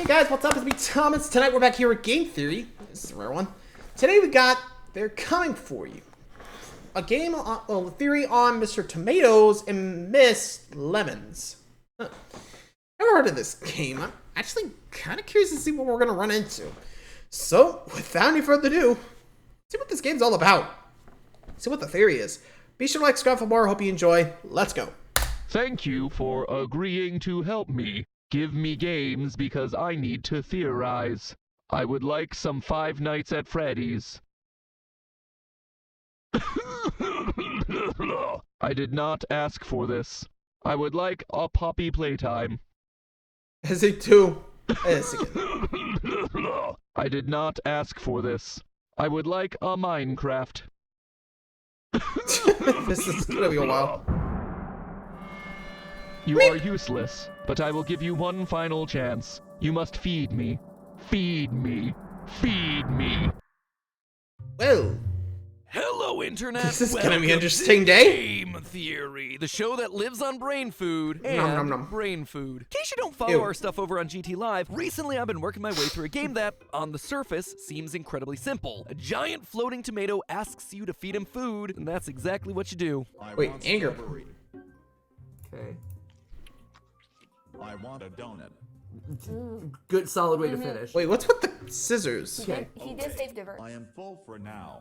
Hey guys, what's up? It's me, Thomas. Tonight we're back here with Game Theory. This is a rare one. Today we got They're Coming For You. A game, a theory on Mr. Tomatoes and Miss Lemons. Huh. Never heard of this game. I'm actually kind of curious to see what we're going to run into. So, without any further ado, see what this game's all about. See what the theory is. Be sure to like, subscribe for more. Hope you enjoy. Let's go. Thank you for agreeing to help me. Give me games because I need to theorize. I would like some Five Nights at Freddy's. I did not ask for this. I would like a Poppy Playtime. As they do. Yes, I did not ask for this. I would like a Minecraft. This is gonna be a while. You are useless, but I will give you one final chance. You must feed me. Feed me. Feed me. Well, Hello, Internet! this is gonna Welcome be an to interesting day. Game Theory, the show that lives on brain food and Nom, nom, nom. brain food. In case you don't follow Ew. our stuff over on GT Live, recently I've been working my way through a game that, on the surface, seems incredibly simple. A giant floating tomato asks you to feed him food, and that's exactly what you do. Wait, anger. Okay. I want a donut. Good, solid way to finish. Wait, what's with the scissors? Okay. He did save divert. I am full for now.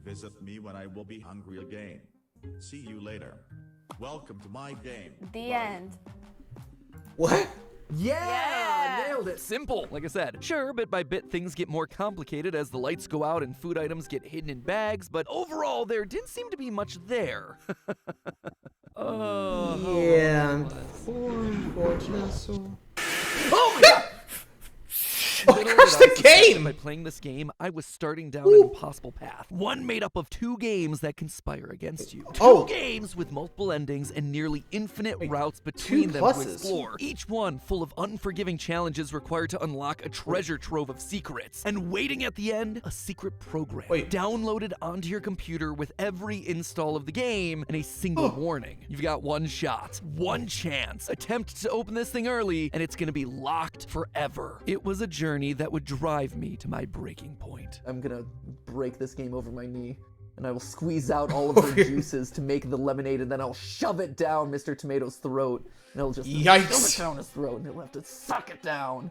Visit me when I will be hungry again. See you later. Welcome to my game. The end. What? Yeah! Nailed it. Simple, like I said. Sure, bit by bit things get more complicated as the lights go out and food items get hidden in bags, but overall there didn't seem to be much there. Yeah, unfortunate soul. Oh my god! Oh, curse the game! By playing this game, I was starting down an impossible path. One made up of two games that conspire against you. Two games with multiple endings and nearly infinite routes between them to pluses. explore. Each one full of unforgiving challenges required to unlock a treasure trove of secrets. And waiting at the end, a secret program. Downloaded onto your computer with every install of the game and a single warning. You've got one shot, one chance. Attempt to open this thing early and it's gonna be locked forever. It was a journey that would drive me to my breaking point. I'm gonna break this game over my knee, and I will squeeze out all of the juices to make the lemonade, and then I'll shove it down Mr. Tomato's throat, and he'll just Yikes. shove it down his throat, and he'll have to suck it down.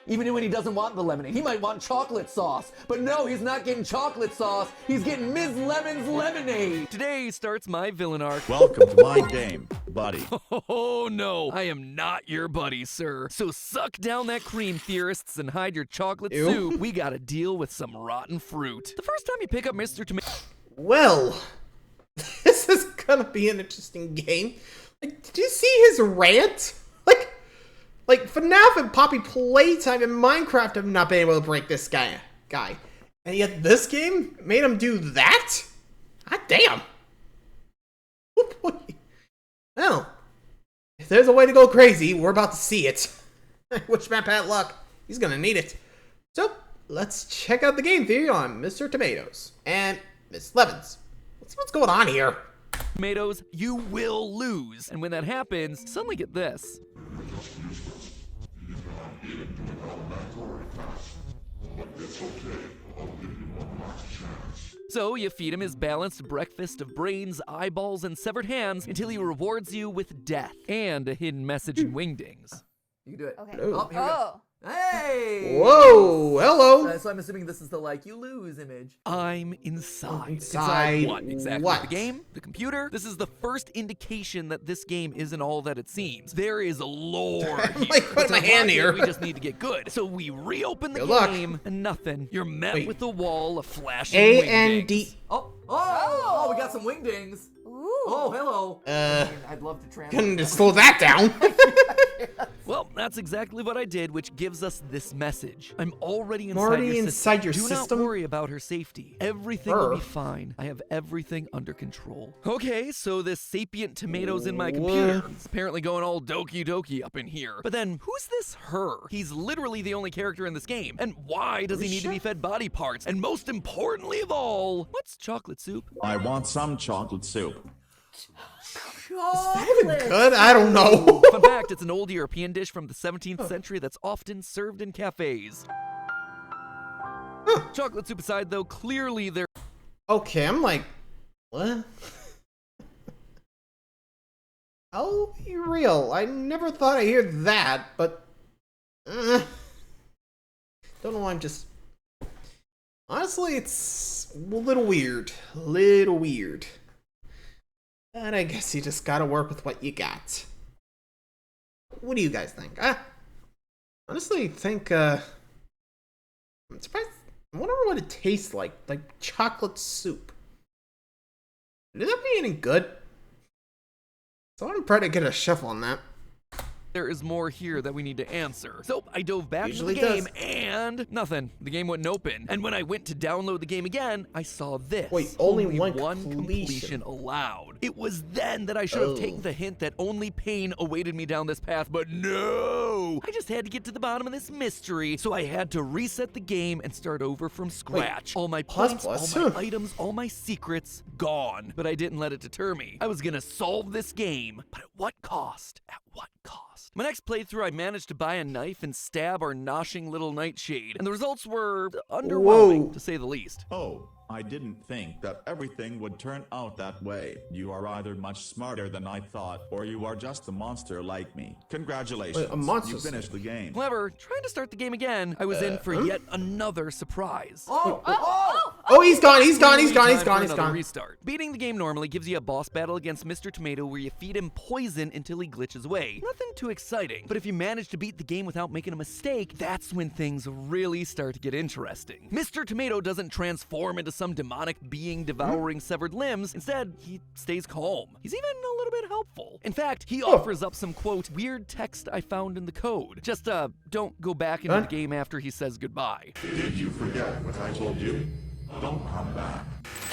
Even when he doesn't want the lemonade. He might want chocolate sauce, but no, he's not getting chocolate sauce. He's getting Ms. Lemon's lemonade. Today starts my villain arc. Welcome to my game, buddy. Oh no, I am not your buddy, sir. So suck down that cream, theorists, and hide your chocolate Ew. soup. We gotta deal with some rotten fruit. The first time you pick up Mr. Tomato... Well, this is gonna be an interesting game. Like, did you see his rant? Like FNAF and Poppy Playtime and Minecraft have not been able to break this guy. And yet this game made him do that? God damn. Oh boy. Well, if there's a way to go crazy, we're about to see it. I wish Matt Pat luck. He's gonna need it. So, let's check out the game theory on Mr. Tomatoes and Miss Lemons. Let's see what's going on here. Tomatoes, you will lose. And when that happens, suddenly get this. So you feed him his balanced breakfast of brains, eyeballs, and severed hands until he rewards you with death and a hidden message in wingdings. You can do it. Okay. Oh, here we go. Oh. Hey! Whoa, hello. So I'm assuming this is the like you lose image. I'm inside. Inside what exactly? what? The game? The computer? This is the first indication that this game isn't all that it seems. There is a lore here. Like, put To my hand unlock it, here. We just need to get good. So we reopen the Good luck. game and nothing. You're met Wait. with a wall of flashing A wingdings. N D. Oh, we got some wingdings. Ooh. Oh, hello. I'd love to translate. Couldn't just slow that down. Well, that's exactly what I did, which gives us this message. I'm already inside Already your inside your system. system? Do not worry about her safety. Everything will be fine. I have everything under control. Okay, so this sapient tomato's in my computer. He's apparently going all doki doki up in here. But then, who's this her? He's literally the only character in this game. And why does he need to be fed body parts? And most importantly of all, what's chocolate soup? I want some chocolate soup. that even good? I don't know. Fun fact, it's an old European dish from the 17th century that's often served in cafes. Chocolate soup aside, though, clearly there... Okay, I'm like, what? I'll be real. I never thought I'd hear that, but... don't know why I'm just... Honestly, it's a little weird. Little weird. And I guess you just gotta work with what you got. What do you guys think? Honestly, think, I'm surprised. I wonder what it tastes like chocolate soup. Did that be any good? So I'm trying to get a chef on that. There is more here that we need to answer. So I dove back Usually into the game does. and nothing. The game wouldn't open. And when I went to download the game again, I saw this. Wait, only one completion allowed. It was then that I should have taken the hint that only pain awaited me down this path, but no! I just had to get to the bottom of this mystery, so I had to reset the game and start over from scratch. All my points, all my items, all my secrets, gone. But I didn't let it deter me. I was gonna solve this game, but at what cost? At what cost? My next playthrough, I managed to buy a knife and stab our noshing little nightshade, and the results were underwhelming, to say the least. Oh, I didn't think that everything would turn out that way. You are either much smarter than I thought, or you are just a monster like me. Congratulations, Wait, a monster you finished the game. However, trying to start the game again, I was in for yet another surprise. Oh, he's gone, he's gone, he's gone, he's gone, he's Another gone. Restart. Beating the game normally gives you a boss battle against Mr. Tomato where you feed him poison until he glitches away. Nothing too exciting, but if you manage to beat the game without making a mistake, that's when things really start to get interesting. Mr. Tomato doesn't transform into some demonic being devouring severed limbs. Instead, he stays calm. He's even a little bit helpful. In fact, he offers up some, quote, weird text I found in the code. Just, don't go back into the game after he says goodbye. Did you forget what I told you? Don't come back.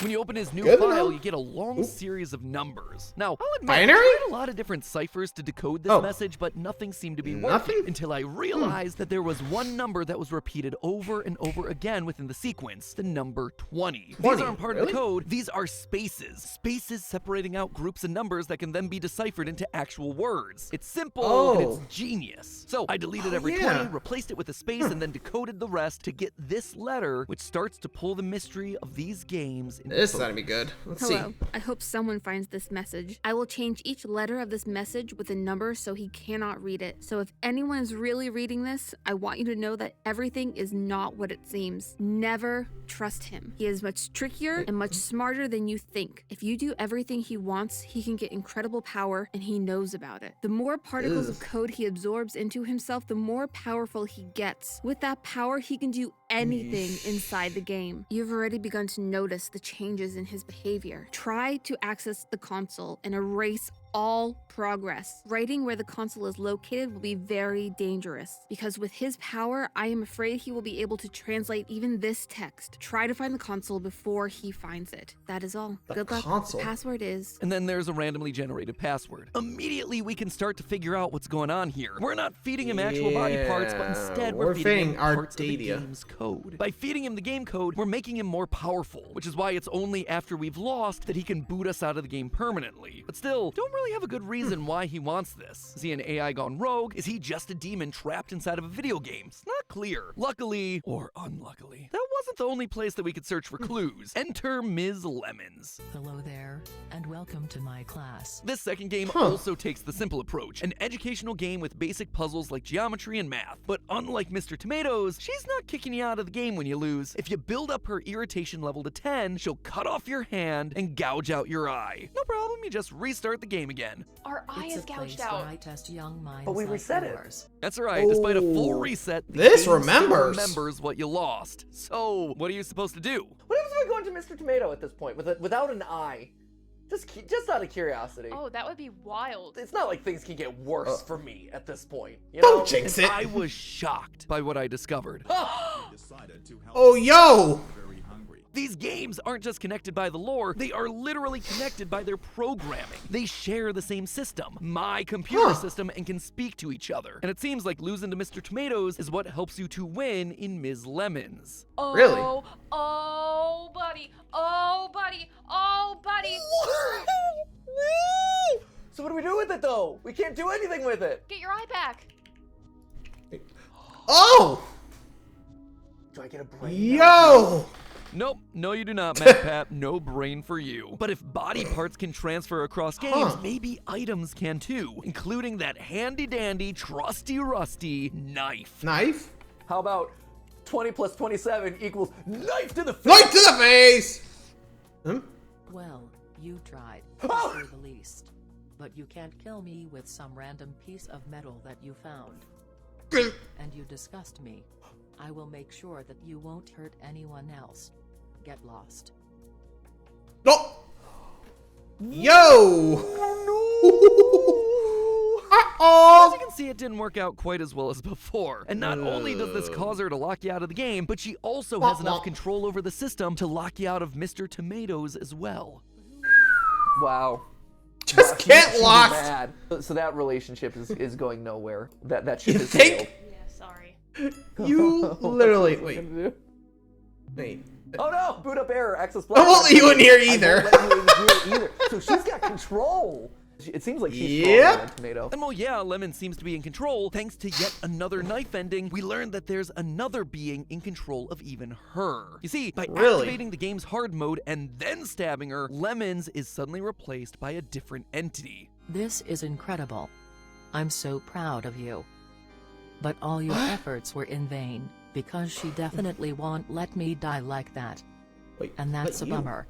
When you open his new Good file, enough. you get a long series of numbers. Now, I'll admit, Binary? I tried a lot of different ciphers to decode this Oh. message, but nothing seemed to be Nothing? working until I realized that there was one number that was repeated over and over again within the sequence, the number 20. 20, These aren't part of really? the code, these are spaces. Spaces separating out groups of numbers that can then be deciphered into actual words. It's simple, and it's genius. So I deleted every 20, replaced it with a space, and then decoded the rest to get this letter, which starts to pull the mystery of these games into This focus. ought to be good. Let's Hello. see. I hope someone finds this message. I will change each letter of this message with a number so he cannot read it. So if anyone is really reading this, I want you to know that everything is not what it seems. Never trust him. He is much trickier and much smarter than you think. If you do everything he wants, he can get incredible power, and he knows about it. The more particles of code he absorbs into himself, the more powerful he gets. With that power, he can do anything inside the game. You've already begun to notice the changes in his behavior. Try to access the console and erase all progress. Writing where the console is located will be very dangerous, because with his power, I am afraid he will be able to translate even this text. Try to find the console before he finds it. That is all. Good luck. console? The password is... And then there's a randomly generated password. Immediately, we can start to figure out what's going on here. We're not feeding him actual body parts, but instead we're feeding him our parts of the data. game's code. By feeding him the game code, we're making him more powerful, which is why it's only after we've lost that he can boot us out of the game permanently. But still, don't really have a good reason why he wants this. Is he an AI gone rogue? Is he just a demon trapped inside of a video game? It's not clear. Luckily, or unluckily, that wasn't the only place that we could search for clues. Enter Ms. LemonS. Hello there, and welcome to my class. This second game also takes the simple approach, an educational game with basic puzzles like geometry and math. But unlike Mr. TomatoS, she's not kicking you out of the game when you lose. If you build up her irritation level to 10, she'll cut off your hand and gouge out your eye. No problem, you just restart the game again. Our eye It's is a place gouged where out. I test young minds But we like reset it. yours. That's right, despite a full Oh, reset, the this game remembers. still remembers what you lost. So, what are you supposed to do? What happens if I go into Mr. Tomato at this point without an eye? Just out of curiosity. Oh, that would be wild. It's not like things can get worse for me at this point. You Don't know? jinx And it. I was shocked by what I discovered. Decided to help Oh, yo! very hungry. These games aren't just connected by the lore, they are literally connected by their programming. They share the same system, my computer system, and can speak to each other. And it seems like losing to Mr. TomatoS is what helps you to win in Ms. LemonS. Oh, Really? Oh, buddy. Oh, buddy. Oh, buddy. So what do we do with it though? We can't do anything with it. Get your eye back. Oh! Do I get a brain? Yo! Nope, no you do not, Matt Pat. No brain for you. But if body parts can transfer across games, maybe items can too, including that handy-dandy, trusty-rusty knife. Knife? How about 20 plus 27 equals knife to the face? Knife to the face! Well, you tried, Oh! to say the least. But you can't kill me with some random piece of metal that you found. And you disgust me. I will make sure that you won't hurt anyone else. Get lost. Oh! Yo! As Uh-oh! you can see, it didn't work out quite as well as before. And not only does this cause her to lock you out of the game, but she also has enough control over the system to lock you out of Mr. TomatoS as well. Wow. Just She's get lost! mad. So that relationship is going nowhere. That ship You is think? failed. Yeah, sorry. You literally... What's it Wait. gonna do? Wait. Oh no! Boot up error. Access. I won't let you in here I either. won't let you in here either. So she's got control. It seems like she's stronger Yep. than Tomato. And well, yeah, Lemon seems to be in control. Thanks to yet another knife ending, we learned that there's another being in control of even her. You see, by Really? activating the game's hard mode and then stabbing her, LemonS is suddenly replaced by a different entity. This is incredible. I'm so proud of you. But all your efforts were in vain, because she definitely won't let me die like that. Wait, And that's a but you- bummer.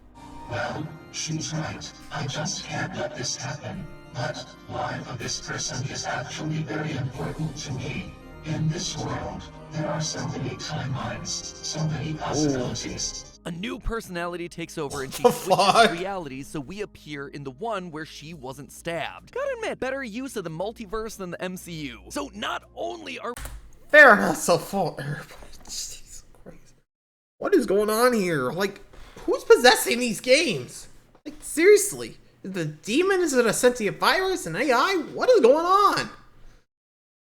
Well, she's right. I just can't let this happen. But life of this person is actually very important to me. In this world, there are so many timelines, so many possibilities. A new personality takes over and she The switches fuck? realities, so we appear in the one where she wasn't stabbed. Gotta admit, better use of the multiverse than the MCU. So not only are Fair enough so far. Jesus Christ. What is going on here? Like, who's possessing these games? Like, seriously. Is the demon? Is it a sentient virus? An AI? What is going on?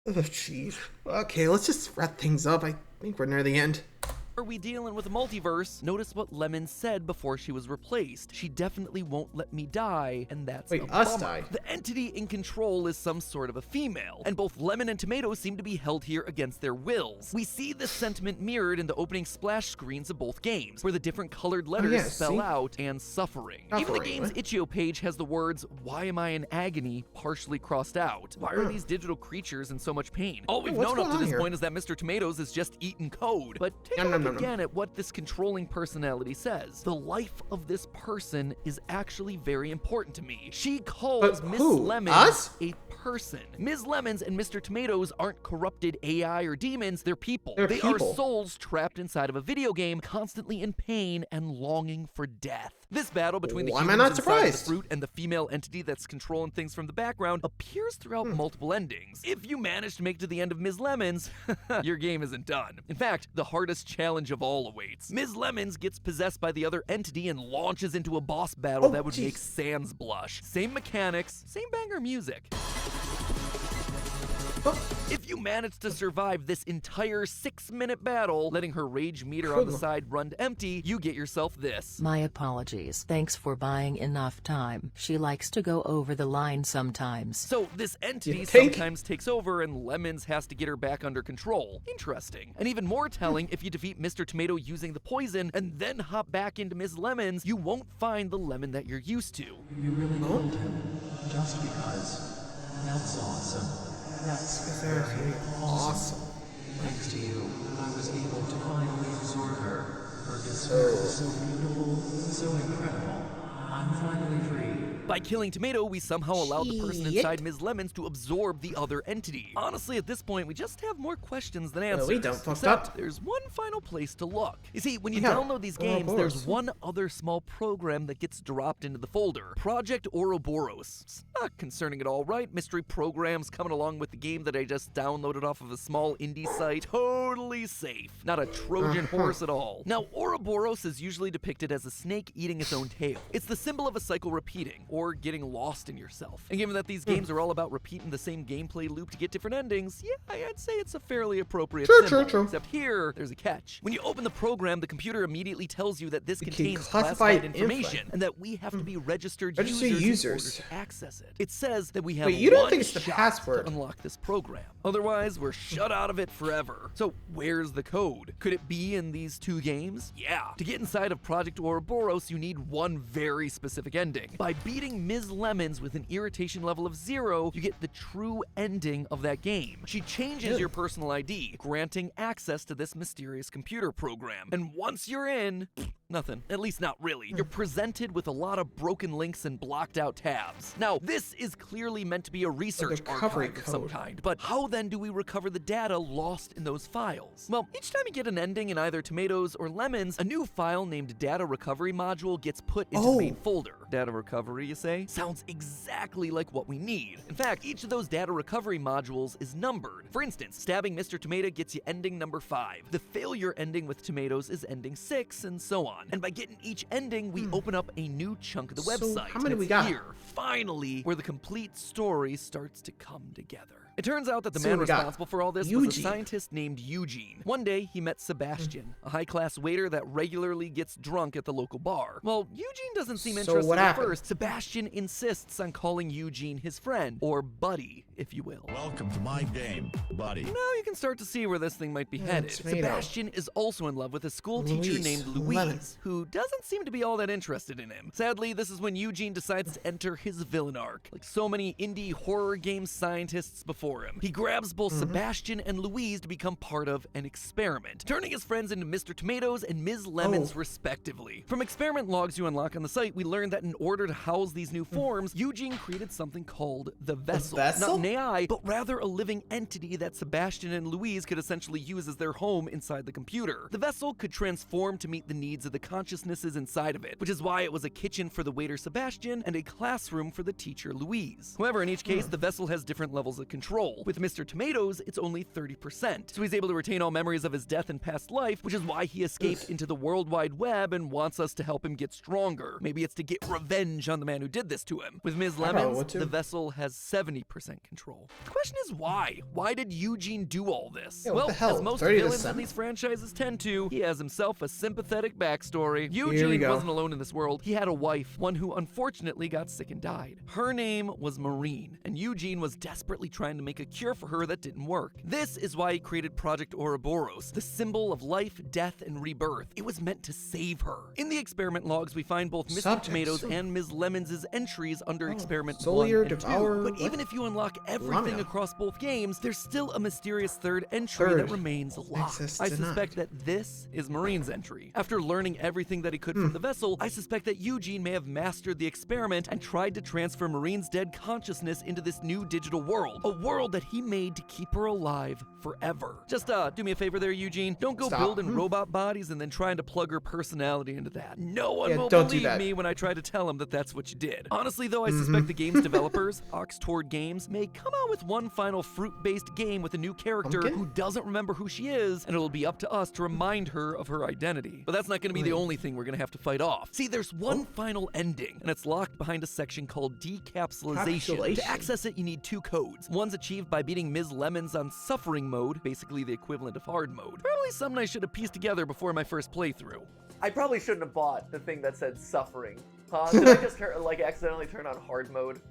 Oh, jeez. Okay, let's just wrap things up. I think we're near the end. we dealing with a multiverse? Notice what Lemon said before she was replaced. She definitely won't let me die, and that's Wait, a us bummer. die? The entity in control is some sort of a female, and both Lemon and TomatoS seem to be held here against their wills. We see this sentiment mirrored in the opening splash screens of both games, where the different colored letters yeah, spell see? out and suffering. Even the Suffering, game's what? itch.io page has the words, "Why am I in agony?" partially crossed out. Why are these digital creatures in so much pain? All we've what's known up going to on this here? point is that Mr. TomatoS is just eating code. But take a Nom, nom, look nom, nom. again at what this controlling personality says. The life of this person is actually very important to me. She calls But Miss who? LemonS Us? a person. Ms. LemonS and Mr. TomatoS aren't corrupted AI or demons, they're people. They're They are people. souls trapped inside of a video game, constantly in pain and longing for death. This battle between the Why am I humans not inside of the surprised? fruit and the female entity that's controlling things from the background appears throughout multiple endings. If you manage to make it to the end of Ms. LemonS, your game isn't done. In fact, the hardest challenge of all awaits. Ms. LemonS gets possessed by the other entity and launches into a boss battle Oh, that would jeez. make Sans blush. Same mechanics, same banger music. If you manage to survive this entire 6-minute battle, letting her rage meter on the side run to empty, you get yourself this. My apologies. Thanks for buying enough time. She likes to go over the line sometimes. So this entity You think? sometimes takes over and LemonS has to get her back under control. Interesting. And even more telling, if you defeat Mr. Tomato using the poison and then hop back into Ms. LemonS, you won't find the lemon that you're used to. You really killed him, just because. That's awesome. That's very Awesome. Thanks to you, I was able to finally absorb her. Her concern is so beautiful, so incredible. I'm finally free. By killing Tomato, we somehow allow the person Shit. inside Ms. Lemons to absorb the other entity. Honestly, at this point, we just have more questions than answers. we don't. Fucked Except up. there's one final place to look. You see, when you Yeah, download these games, Ouroboros. there's one other small program that gets dropped into the folder. Project Ouroboros. It's not concerning at all, right? Mystery programs coming along with the game that I just downloaded off of a small indie site. Totally safe. Not a Trojan horse at all. Now, Ouroboros is usually depicted as a snake eating its own tail. It's the symbol of a cycle repeating, or getting lost in yourself. And given that these games are all about repeating the same gameplay loop to get different endings, yeah, I'd say it's a fairly appropriate symbol. True. Except here, there's a catch. When you open the program, the computer immediately tells you that this It contains classified classified info. information, and that we have to be registered Register users in users. order to access it. It says that we have Wait, you don't one think it's the shot password? to unlock this program. Otherwise, we're shut out of it forever. So where's the code? Could it be in these two games? Yeah. To get inside of Project Ouroboros, you need one very specific ending. By beating Ms. Lemons with an irritation level of 0, you get the true ending of that game. She changes your personal ID, granting access to this mysterious computer program. And once you're in, nothing. At least not really. You're presented with a lot of broken links and blocked out tabs. Now, this is clearly meant to be a research recovery archive of some code. kind, but how then do we recover the data lost in those files? Well, each time you get an ending in either Tomatoes or Lemons, a new file named Data Recovery Module gets put into the main folder. Data recovery, you say? Sounds exactly like what we need. In fact, each of those data recovery modules is numbered. For instance, stabbing Mr. Tomato gets you ending number 5. The failure ending with Tomatoes is ending 6, and so on. And by getting each ending, we open up a new chunk of the So, website. how many And we it's got? here, finally, where the complete story starts to come together. It turns out that the So man we got responsible for all this was a Eugene. scientist named Eugene. One day, he met Sebastian, a high-class waiter that regularly gets drunk at the local bar. Well, Eugene doesn't seem So interested what at happened? first. Sebastian insists on calling Eugene his friend, or buddy, if you will. Welcome to my game, buddy. Now you can start to see where this thing might be headed. Tomato. Sebastian is also in love with a school teacher Louise. named Louise, Lemons. who doesn't seem to be all that interested in him. Sadly, this is when Eugene decides to enter his villain arc. Like so many indie horror game scientists before him, he grabs both Sebastian and Louise to become part of an experiment, turning his friends into Mr. Tomatoes and Ms. Lemons respectively. From experiment logs you unlock on the site, we learned that in order to house these new forms, Eugene created something called the Vessel. Vessel? Not an AI, but rather a living entity that Sebastian and Louise could essentially use as their home inside the computer. The Vessel could transform to meet the needs of the consciousnesses inside of it, which is why it was a kitchen for the waiter Sebastian and a classroom for the teacher Louise. However, in each case, the Vessel has different levels of control. With Mr. Tomatoes, it's only 30%, so he's able to retain all memories of his death and past life, which is why he escaped into the World Wide Web and wants us to help him get stronger. Maybe it's to get revenge on the man who did this to him. With Ms. I know Lemons, what to. the Vessel has 70% control. The question is why? Why did Eugene do all this? Yeah, what well, the hell? as most 30 to villains in 7? these franchises tend to, he has himself a sympathetic backstory. we Eugene go. wasn't alone in this world. He had a wife, one who unfortunately got sick and died. Her name was Maureen, and Eugene was desperately trying to make a cure for her that didn't work. This is why he created Project Ouroboros, the symbol of life, death, and rebirth. It was meant to save her. In the experiment logs, we find both Mr. Subjects. Tomatoes and Ms. Lemons' entries under experiment 1 Solier, and 2. Devour, But what? even if you unlock everything Lamia. across both games, there's still a mysterious third entry Third. that remains locked. Access I denied. suspect that this is Maureen's entry. After learning everything that he could from the vessel, I suspect that Eugene may have mastered the experiment and tried to transfer Maureen's dead consciousness into this new digital world, a world that he made to keep her alive forever. Just do me a favor there, Eugene. Don't go Stop. building robot bodies and then trying to plug her personality into that. No one Yeah, will don't do believe that. me when I try to tell him that that's what you did. Honestly, though, I suspect the game's developers, Oxtord Games, may come out with one final fruit-based game with a new character Pumpkin? who doesn't remember who she is, and it'll be up to us to remind her of her identity. But that's not going to be the only thing we're going to have to fight off. See, there's one final ending, and it's locked behind a section called Decapsulation. Decapsulation. To access it, you need 2 codes. One's achieved by beating Ms. Lemons on Suffering mode, basically the equivalent of Hard mode. Probably something I should have pieced together before my first playthrough. I probably shouldn't have bought the thing that said suffering. Huh? Did I just accidentally turn on hard mode?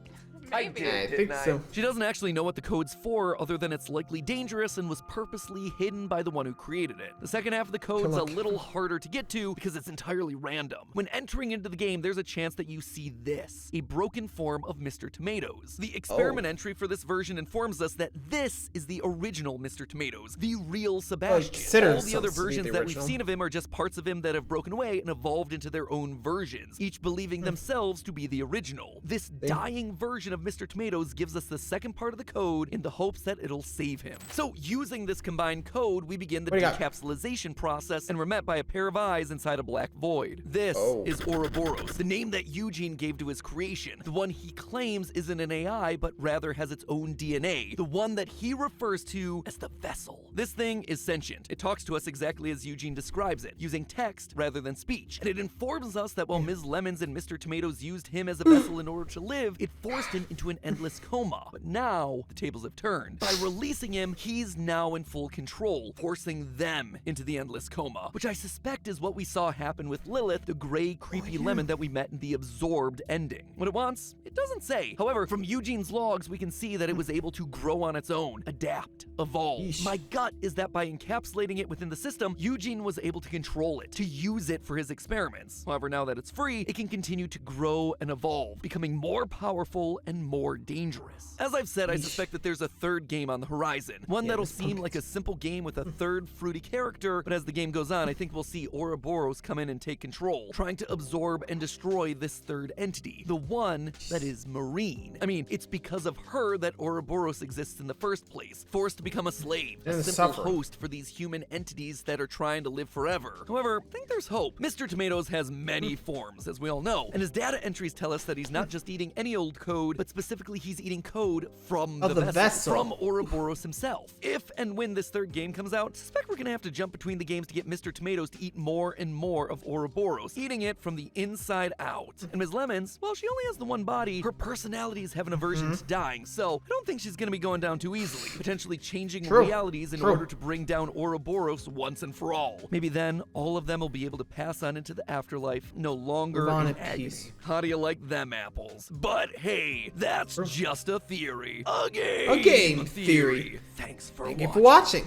Maybe. I think so. She doesn't actually know what the code's for, other than it's likely dangerous and was purposely hidden by the one who created it. The second half of the code's a little harder to get to because it's entirely random. When entering into the game, there's a chance that you see this, a broken form of Mr. TomatoS. The experiment entry for this version informs us that this is the original Mr. TomatoS, the real Sebastian. All the other versions that we've seen of him are just parts of him that have broken away and evolved into their own versions, each believing themselves to be the original. This dying version of Mr. TomatoS gives us the second part of the code in the hopes that it'll save him. So using this combined code, we begin the decapsulation process, and we're met by a pair of eyes inside a black void. This is Ouroboros, the name that Eugene gave to his creation, the one he claims isn't an AI, but rather has its own DNA, the one that he refers to as the vessel. This thing is sentient. It talks to us exactly as Eugene describes it, using text rather than speech, and it informs us that while Ms. LemonS and Mr. TomatoS used him as a vessel in order to live, it forced him into an endless coma. But now, the tables have turned. By releasing him, he's now in full control, forcing them into the endless coma, which I suspect is what we saw happen with Lilith, the gray, creepy lemon that we met in the absorbed ending. What it wants, it doesn't say. However, from Eugene's logs, we can see that it was able to grow on its own, adapt, evolve. My gut is that by encapsulating it within the system, Eugene was able to control it, to use it for his experiments. However, now that it's free, it can continue to grow and evolve, becoming more powerful and more dangerous. As I've said, I suspect that there's a third game on the horizon, one that'll seem like a simple game with a third fruity character, but as the game goes on, I think we'll see Ouroboros come in and take control, trying to absorb and destroy this third entity, the one that is Marine. I mean, it's because of her that Ouroboros exists in the first place, forced to become a slave, a simple host for these human entities that are trying to live forever. However, I think there's hope. Mr. TomatoS has many forms, as we all know, and his data entries tell us that he's not just eating any old code, but specifically he's eating code from the vessel, from Ouroboros himself. If and when this third game comes out, I suspect we're gonna have to jump between the games to get Mr. TomatoS to eat more and more of Ouroboros, eating it from the inside out. And Ms. LemonS, well, she only has the one body, her personality is having aversion to dying, so I don't think she's gonna be going down too easily, potentially changing realities in order to bring down Ouroboros once and for all. Maybe then, all of them will be able to pass on into the afterlife, no longer in agony. How do you like them apples? But hey, that's just a theory. A game theory. Thanks for watching.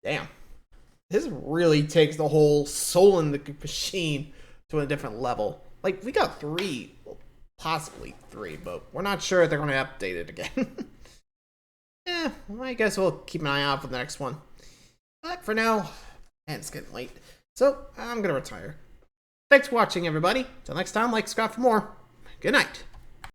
Damn. This really takes the whole soul in the machine to a different level. Like, we got 3, well, possibly 3, but we're not sure if they're going to update it again. Yeah, well, I guess we'll keep an eye out for the next one. But for now, man, it's getting late. So, I'm going to retire. Thanks for watching, everybody. Till next time, like, subscribe for more. Good night.